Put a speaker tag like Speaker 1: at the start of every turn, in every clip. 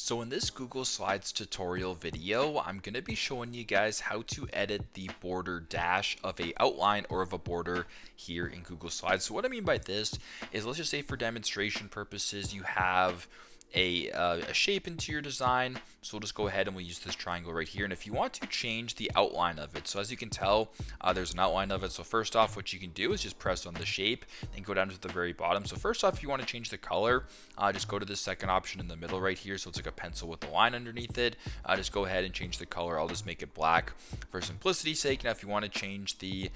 Speaker 1: So in this Google Slides tutorial video, I'm going to be showing you guys how to edit the border dash of a outline or of a border here in Google Slides. So what I mean by this is, let's just say for demonstration purposes, you have a shape into your design. So we'll just go ahead and we'll use this triangle right here. And if you want to change the outline of it, so as you can tell, there's an outline of it. So first off, what you can do is just press on the shape and go down to the very bottom. So first off, if you want to change the color, just go to the second option in the middle right here. So it's like a pencil with a line underneath it. Just go ahead and change the color. I'll just make it black for simplicity's sake. Now, if you want to change the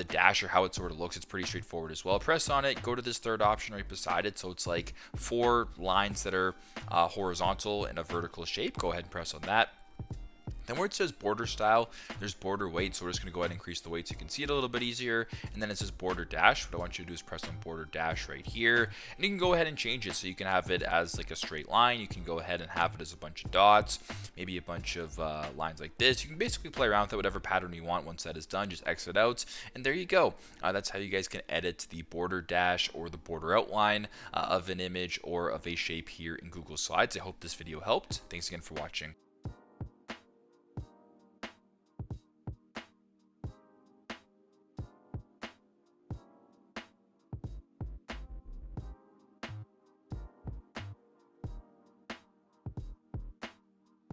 Speaker 1: dash or how it sort of looks, it's pretty straightforward as well. Press on it, go to this third option right beside it. So it's like 4 lines that are horizontal in a vertical shape. Go ahead and press on that. Then where it says border style, there's border weight. So we're just going to go ahead and increase the weight so you can see it a little bit easier. And then it says border dash. What I want you to do is press on border dash right here. And you can go ahead and change it. So you can have it as like a straight line. You can go ahead and have it as a bunch of dots, maybe a bunch of lines like this. You can basically play around with it, whatever pattern you want. Once that is done, just exit out. And there you go. That's how you guys can edit the border dash or the border outline of an image or of a shape here in Google Slides. I hope this video helped. Thanks again for watching.